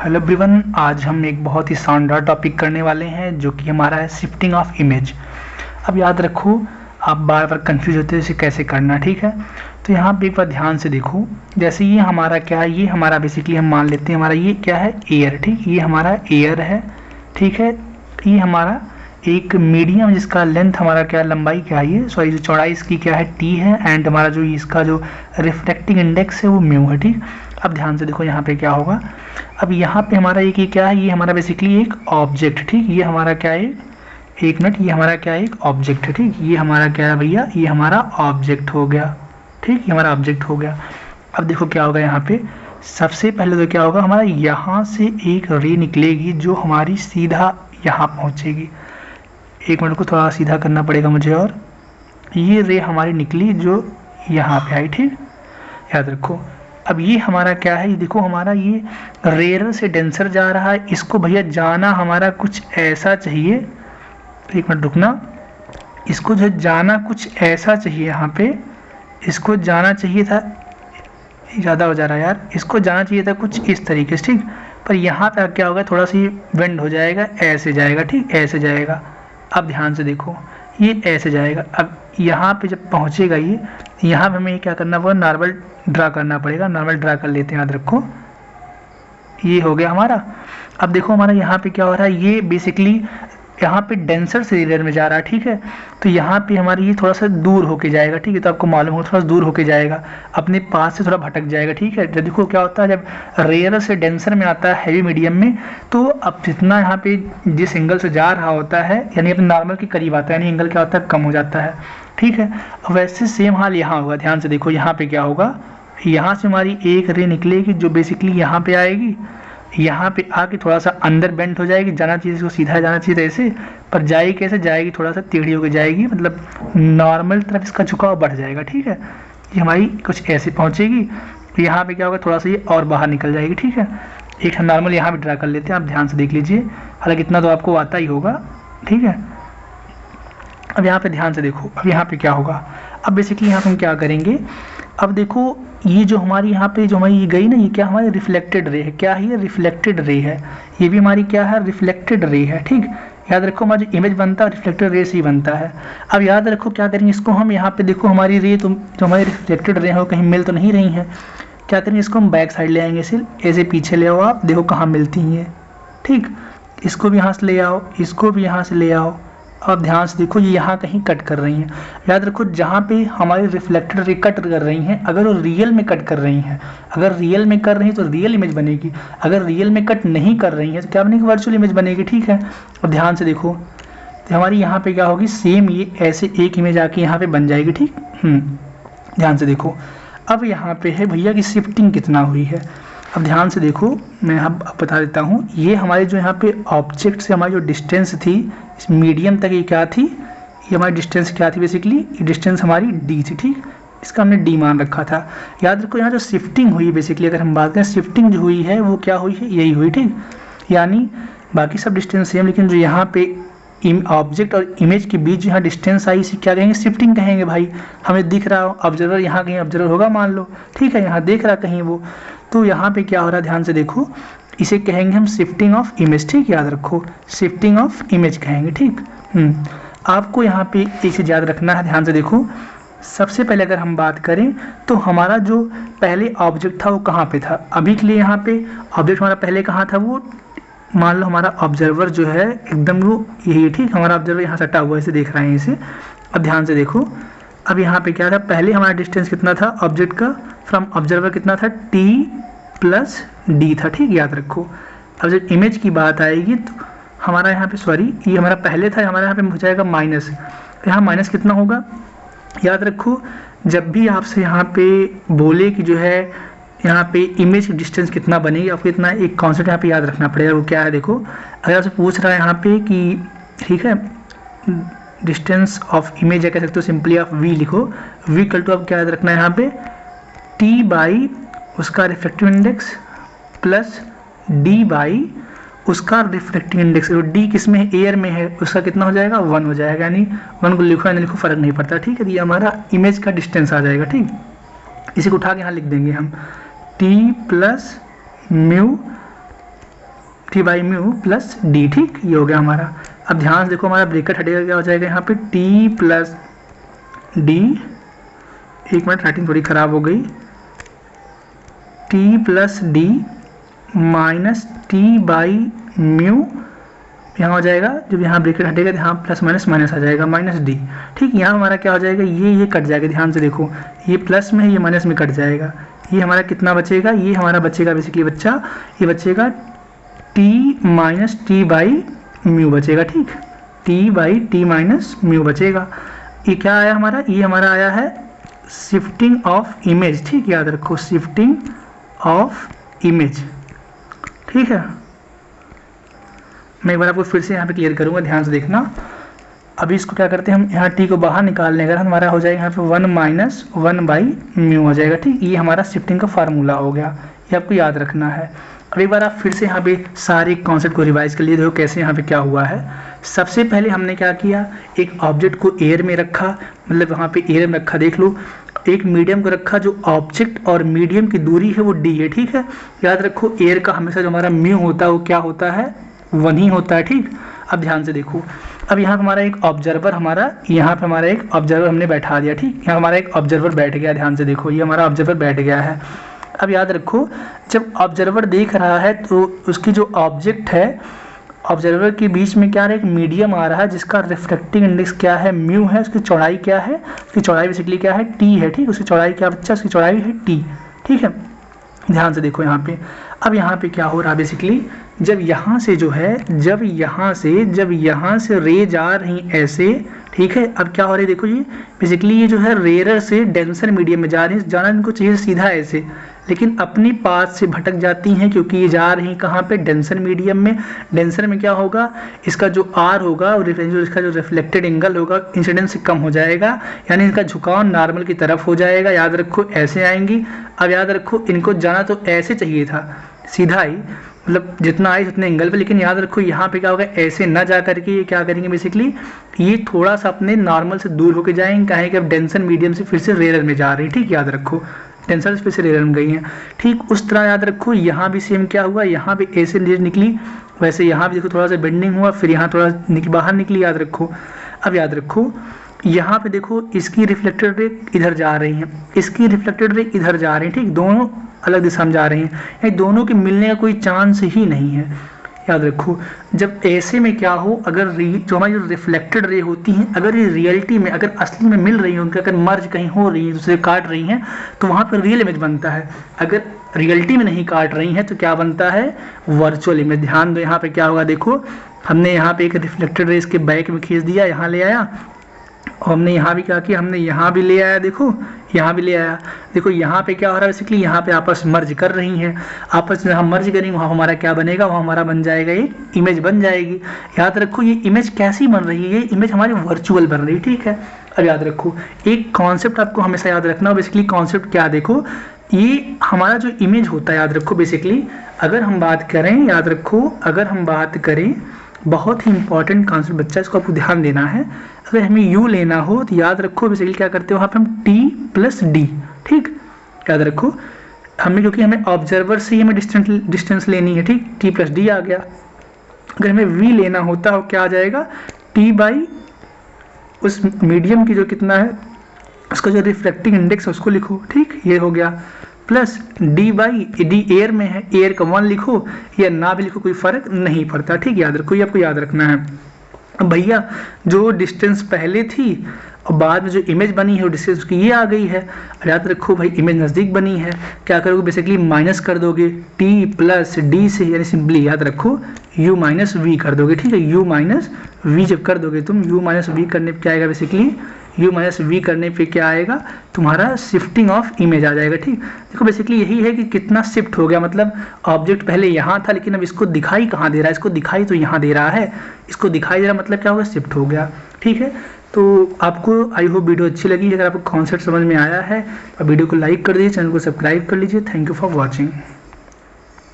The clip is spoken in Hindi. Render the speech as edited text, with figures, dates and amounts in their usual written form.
हेलो एवरीवन, आज हम एक बहुत ही शानदार टॉपिक करने वाले हैं जो कि हमारा है शिफ्टिंग ऑफ इमेज। अब याद रखो, आप बार बार कंफ्यूज होते हो इसे कैसे करना, ठीक है। तो यहाँ पे एक बार ध्यान से देखो, जैसे ये हमारा क्या है, ये हमारा बेसिकली हम मान लेते हैं हमारा ये क्या है, एयर, ठीक। ये हमारा एयर है, ठीक है। ये हमारा एक मीडियम जिसका लेंथ हमारा क्या, लंबाई क्या है, ये सॉरी चौड़ाई इसकी क्या है, टी है। एंड हमारा जो इसका जो रिफ्लेक्टिंग इंडेक्स है वो म्यू है, ठीक। अब ध्यान से देखो यहाँ पे क्या होगा। अब यहाँ पे हमारा ये क्या है, ये हमारा बेसिकली एक ऑब्जेक्ट, ठीक। ये हमारा क्या है, एक मिनट, ये हमारा क्या है, एक ऑब्जेक्ट है, ठीक। ये हमारा क्या है भैया, ये हमारा ऑब्जेक्ट हो गया, ठीक। ये हमारा ऑब्जेक्ट हो गया। अब देखो क्या होगा यहाँ पे, सबसे पहले तो क्या होगा, हमारा यहाँ से एक रे निकलेगी जो हमारी सीधा यहाँ पहुँचेगी। एक मिनट को थोड़ा सीधा करना पड़ेगा मुझे, और ये रे हमारी निकली जो यहाँ पे आई, ठीक। याद रखो। अब ये हमारा क्या है, ये देखो हमारा ये रेयर से डेंसर जा रहा है, इसको भैया जाना हमारा कुछ ऐसा चाहिए। एक मिनट रुकना, इसको जो जाना कुछ ऐसा चाहिए, यहाँ पे इसको जाना चाहिए था, ज़्यादा हो जा रहा है यार, इसको जाना चाहिए था कुछ इस तरीके से, ठीक। पर यहाँ पे क्या होगा, थोड़ा सा बेंड हो जाएगा, ऐसे जाएगा, ठीक, ऐसे जाएगा। अब ध्यान से देखो, ये ऐसे जाएगा। अब यहाँ पे जब पहुँचेगा ये, यहाँ पे हमें क्या करना पड़ेगा, नॉर्मल ड्रा करना पड़ेगा। नॉर्मल ड्रा कर लेते हैं, याद रखो। ये हो गया हमारा। अब देखो हमारा यहाँ पे क्या हो रहा है, ये बेसिकली यहाँ पे डेंसर से रेयर में जा रहा है, ठीक है। तो यहाँ पे हमारी ये थोड़ा सा दूर होके जाएगा, ठीक है। तो आपको मालूम हो, थोड़ा सा दूर होके जाएगा, अपने पास से थोड़ा भटक जाएगा, ठीक है। जब देखो क्या होता है, जब रेयर से डेंसर में आता है, हैवी मीडियम में, तो अब जितना यहाँ पे जिस एंगल से जा रहा होता है, यानी अपने नॉर्मल के करीब आता है, यानी एंगल क्या होता है, कम हो जाता है, ठीक है। वैसे सेम हाल यहाँ होगा। ध्यान से देखो, यहाँ पे क्या होगा, यहाँ से हमारी एक रे निकलेगी जो बेसिकली यहाँ पे आएगी, यहाँ पे आके थोड़ा सा अंदर बेंड हो जाएगी, जाना चाहिए इसको सीधा जाना चाहिए ऐसे, पर जाएगी कैसे, जाएगी थोड़ा सा टेढ़ी होकर जाएगी, मतलब नॉर्मल तरफ इसका झुकाव बढ़ जाएगा, ठीक है। ये हमारी कुछ ऐसे पहुँचेगी, यहाँ पे क्या होगा, थोड़ा सा ये और बाहर निकल जाएगी, ठीक है। एक हम नॉर्मल यहाँ भी ड्रा कर लेते हैं, आप ध्यान से देख लीजिए, हालांकि इतना तो आपको आता ही होगा, ठीक है। अब यहाँ पे ध्यान से देखो, अब यहाँ पे क्या होगा, अब बेसिकली यहाँ पे हम क्या करेंगे, अब देखो ये जो हमारी यहाँ पे जो हमारी ये गई ना, ये क्या हमारी रिफ्लेक्टेड रे है, क्या है ये, रिफ्लेक्टेड रे है। ये भी हमारी क्या है, रिफ्लेक्टेड रे है, ठीक। याद रखो, हमारा जो इमेज बनता है रिफ्लेक्टेड रे से ही बनता है। अब याद रखो क्या करेंगे, इसको हम यहाँ पे देखो हमारी रे तो जो हमारी रिफ्लेक्टेड रे है कहीं मिल तो नहीं रही है, क्या करेंगे, इसको हम बैक साइड ले आएंगे, सिर्फ ऐसे पीछे ले आओ, आप देखो कहाँ मिलती हैं, ठीक। इसको भी यहाँ से ले आओ, इसको भी यहाँ से ले आओ। अब ध्यान से देखो, ये यहाँ कहीं कट कर रही हैं। याद रखो, जहाँ पे हमारी रिफ्लेक्टेड रे कट कर रही हैं, अगर वो रियल में कट कर रही हैं, अगर रियल में कर रही हैं तो रियल इमेज बनेगी, अगर रियल में कट नहीं कर रही हैं तो क्या बनेगी, वर्चुअल इमेज बनेगी, ठीक है। और ध्यान से देखो, तो हमारी यहाँ पे क्या होगी, सेम ये ऐसे एक इमेज आके यहाँ पे बन जाएगी, ठीक। ध्यान से देखो, अब यहाँ पे है भैया कि शिफ्टिंग कितना हुई है। अब ध्यान से देखो, मैं अब बता देता हूँ, ये हमारी जो यहाँ पे ऑब्जेक्ट से हमारी जो डिस्टेंस थी इस मीडियम तक, ये क्या थी, ये हमारी डिस्टेंस क्या थी, बेसिकली ये डिस्टेंस हमारी डी थी, ठीक। इसका हमने डी मान रखा था। याद रखो, यहाँ जो शिफ्टिंग हुई, बेसिकली अगर हम बात करें शिफ्टिंग जो हुई है वो क्या हुई है, यही हुई, ठीक। यानी बाकी सब डिस्टेंस सेम, लेकिन जो यहाँ पे ऑब्जेक्ट और इमेज के बीच यहाँ डिस्टेंस आई, इसे क्या कहेंगे, शिफ्टिंग कहेंगे भाई। हमें दिख रहा हो ऑब्जर्वर, यहाँ कहीं ऑब्जर्वर होगा मान लो, ठीक है, यहाँ देख रहा कहीं वो, तो यहाँ पे क्या हो रहा है, ध्यान से देखो, इसे कहेंगे हम शिफ्टिंग ऑफ इमेज, ठीक। याद रखो, शिफ्टिंग ऑफ इमेज कहेंगे, ठीक। आपको यहाँ पे एक चीज़ याद रखना है, ध्यान से देखो। सबसे पहले अगर हम बात करें तो हमारा जो पहले ऑब्जेक्ट था वो कहाँ पे था, अभी के लिए यहाँ पे ऑब्जेक्ट हमारा पहले कहाँ था, वो मान लो हमारा ऑब्जर्वर जो है एकदम वो यही है, ठीक। हमारा ऑब्जर्वर यहाँ सटा हुआ है, इसे देख रहे हैं इसे। अब ध्यान से देखो, अब यहाँ पे क्या था, पहले हमारा डिस्टेंस कितना था ऑब्जेक्ट का फ्रॉम ऑब्जर्वर, कितना था, टी प्लस डी था, ठीक। याद रखो, अब जब इमेज की बात आएगी तो हमारा यहाँ पे सॉरी, ये हमारा पहले था, हमारा यहाँ पे हो जाएगा माइनस, यहाँ माइनस कितना होगा, याद रखो, जब भी आपसे यहाँ पे बोले कि जो है यहाँ पे इमेज की डिस्टेंस कितना बनेगी, आपको इतना एक कॉन्सेप्ट यहाँ पे याद रखना पड़ेगा, वो क्या है, देखो अगर आपसे पूछ रहा है यहाँ पे कि, ठीक है, डिस्टेंस ऑफ इमेज या कह सकते हो सिंपली आप वी लिखो, वी इक्वल टू आप क्या याद रखना है यहाँ पे, टी बाई उसका reflective index plus D by उसका रिफ्लेक्टिंग इंडेक्स, डी किस में है, एयर में है, उसका कितना हो जाएगा, 1 हो जाएगा। यानी 1 को लिखो या नहीं लिखो फर्क नहीं पड़ता, ठीक है। ये हमारा इमेज का डिस्टेंस आ जाएगा, ठीक। इसी को उठा के यहाँ लिख देंगे हम, T plus mu T by mu plus D, ठीक, ये हो गया हमारा। अब ध्यान से देखो हमारा ब्रेकेट हटेगा, क्या हो जाएगा यहाँ पे टी प्लस डी, एक मिनट राइटिंग थोड़ी ख़राब हो गई, T plus D minus T by mu, यहाँ हो जाएगा जब यहाँ ब्रेकेट हटेगा तो यहाँ प्लस माइनस माइनस आ जाएगा माइनस डी, ठीक। यहाँ हमारा क्या हो जाएगा, ये कट जाएगा, ध्यान से देखो ये प्लस में है, ये माइनस में कट जाएगा, ये हमारा कितना बचेगा, ये हमारा बचेगा बेसिकली बच्चा, ये बचेगा T minus T by mu बचेगा, ठीक, T by T minus mu बचेगा। ये क्या आया हमारा, ये हमारा आया है शिफ्टिंग ऑफ इमेज, ठीक, याद रखो शिफ्टिंग ऑफ इमेज, ठीक है। मैं एक बार आपको फिर से यहाँ पे क्लियर करूँगा, ध्यान से देखना। अभी इसको क्या करते हैं हम, यहाँ टी को बाहर निकाल लेंगे, हमारा हो जाएगा यहाँ पे 1 माइनस 1 बाई म्यू हो जाएगा, ठीक। ये हमारा शिफ्टिंग का फार्मूला हो गया, ये आपको याद रखना है। अब एक बार आप फिर से यहाँ पे सारे कॉन्सेप्ट को रिवाइज कर लिए, देखो कैसे यहाँ पे क्या हुआ है। सबसे पहले हमने क्या किया, एक ऑब्जेक्ट को एयर में रखा, मतलब वहाँ पे एयर में रखा, देख लो, एक मीडियम को रखा, जो ऑब्जेक्ट और मीडियम की दूरी है वो डी है, ठीक है। याद रखो एयर का हमेशा जो हमारा म्यू होता है वो क्या होता है, 1 ही होता है, ठीक। अब ध्यान से देखो, अब यहाँ पे हमारा एक ऑब्जर्वर, यहाँ पे हमारा एक ऑब्जर्वर हमने बैठा दिया, ठीक, यहाँ हमारा एक ऑब्जर्वर बैठ गया, ध्यान से देखो ये हमारा ऑब्जर्वर बैठ गया है। अब याद रखो जब ऑब्जर्वर देख रहा है तो उसकी जो ऑब्जेक्ट है, ऑब्जर्वर के बीच में क्या है, एक मीडियम आ रहा है जिसका रिफ्रैक्टिव इंडेक्स क्या है, म्यू है, उसकी चौड़ाई क्या है, उसकी चौड़ाई बेसिकली क्या है, टी है, ठीक, उसकी चौड़ाई क्या बच्चा, उसकी चौड़ाई है टी, ठीक है। ध्यान से देखो यहाँ पे, अब यहाँ पे क्या हो रहा है बेसिकली, जब यहाँ से जो है, जब यहाँ से रे जा रही ऐसे, ठीक है। अब क्या हो रहा है देखो, ये बेसिकली ये जो है रेयर से डेंसर मीडियम में जा रही है, जाना इनको चाहिए सीधा ऐसे, लेकिन अपनी पाथ से भटक जाती हैं क्योंकि ये जा रही कहाँ पे, डेंसर मीडियम में। डेंसर में क्या होगा, इसका जो आर होगा और इसका जो रिफ्लेक्टेड एंगल होगा इंसिडेंस से कम हो जाएगा, यानी इनका झुकाव नॉर्मल की तरफ हो जाएगा। याद रखो ऐसे आएंगी। अब याद रखो इनको जाना तो ऐसे चाहिए था, सीधा ही, मतलब जितना आई उतने एंगल पे, लेकिन याद रखो यहाँ पे क्या होगा, ऐसे ना जा करके ये क्या करेंगे बेसिकली, ये थोड़ा सा अपने नॉर्मल से दूर होकर जाएंगे, कहें कि अब डेंसर मीडियम से फिर से रेयर में जा रही है, ठीक। याद रखो डेंसर से फिर से रेयर में गई हैं, ठीक। उस तरह याद रखो यहाँ भी सेम क्या हुआ, यहाँ पे ऐसे निकली, वैसे यहाँ भी देखो थोड़ा सा बेंडिंग हुआ, फिर यहाँ थोड़ा बाहर निकली, याद रखो। अब याद रखो यहाँ पे देखो इसकी रिफ्लेक्टेड रे इधर जा रही है, इसकी रिफ्लेक्टेड रे इधर जा रही है, ठीक, दोनों अलग दिशा में जा रही हैं, ये दोनों के मिलने का कोई चांस ही नहीं है। याद रखो जब ऐसे में क्या हो, अगर जो हमारी जो रिफ्लेक्टेड रे होती हैं, अगर ये रियलिटी में, अगर असली में मिल रही होंगी, अगर मर्ज कहीं हो रही है, दूसरे काट रही हैं, तो वहाँ पर रियल इमेज बनता है। अगर रियलिटी में नहीं काट रही हैं तो क्या बनता है, वर्चुअल इमेज। ध्यान दो यहाँ पे क्या होगा, देखो हमने यहाँ पे एक रिफ्लेक्टेड रे इसके बैक में खींच दिया, यहाँ ले आया, और हमने यहाँ भी क्या किया, हमने यहाँ भी ले आया, देखो यहाँ भी ले आया, देखो यहाँ पे क्या हो रहा है बेसिकली, यहाँ पे आपस मर्ज कर रही हैं, आपस में हम मर्ज करेंगे, वहाँ हमारा क्या बनेगा, वहाँ हमारा बन जाएगा, एक इमेज बन जाएगी। याद रखो ये इमेज कैसी बन रही है, ये इमेज हमारी वर्चुअल बन रही है, ठीक है। अब याद रखो एक कॉन्सेप्ट आपको हमेशा याद रखना हो, बेसिकली कॉन्सेप्ट क्या, देखो ये हमारा जो इमेज होता है, याद रखो बेसिकली अगर हम बात करें, याद रखो अगर हम बात करें, बहुत ही इंपॉर्टेंट कॉन्सेप्ट बच्चा, इसको आपको ध्यान देना है। अगर हमें यू लेना हो तो याद रखो बेसिकली क्या करते हो, वहाँ पे हम टी प्लस डी, ठीक, याद रखो हमें, क्योंकि हमें ऑब्जर्वर से ही हमें डिस्टेंस लेनी है, ठीक, टी प्लस डी आ गया। अगर हमें वी लेना होता है क्या आ जाएगा, टी बाई उस मीडियम की जो कितना है उसका जो रिफ्रैक्टिंग इंडेक्स है उसको लिखो, ठीक, ये हो गया, plus D by D air में है, एयर का 1 लिखो या ना भी लिखो कोई फर्क नहीं पड़ता, ठीक। याद रखो ये आपको याद रखना है। अब भैया जो डिस्टेंस पहले थी और बाद में जो इमेज बनी है वो डिस्टेंस उसकी ये आ गई है। याद रखो भाई इमेज नज़दीक बनी है, क्या करोगे बेसिकली माइनस कर दोगे टी प्लस डी से, यानी सिंपली याद रखो u माइनस वी कर दोगे, ठीक है। u माइनस वी जब कर दोगे तुम, u माइनस वी करने पर क्या आएगा बेसिकली, u माइनस वी करने पे क्या आएगा, तुम्हारा शिफ्टिंग ऑफ इमेज आ जाएगा, ठीक। देखो बेसिकली यही है कि कितना शिफ्ट हो गया, मतलब ऑब्जेक्ट पहले यहाँ था लेकिन अब इसको दिखाई कहाँ दे रहा है, इसको दिखाई तो यहाँ दे रहा है, इसको दिखाई दे रहा मतलब क्या होगा, शिफ्ट हो गया, ठीक है। तो आपको आई होप वीडियो अच्छी लगी, अगर आपको कॉन्सेप्ट समझ में आया है तो वीडियो को लाइक कर दीजिए, चैनल को सब्सक्राइब कर लीजिए। Thank you for watching.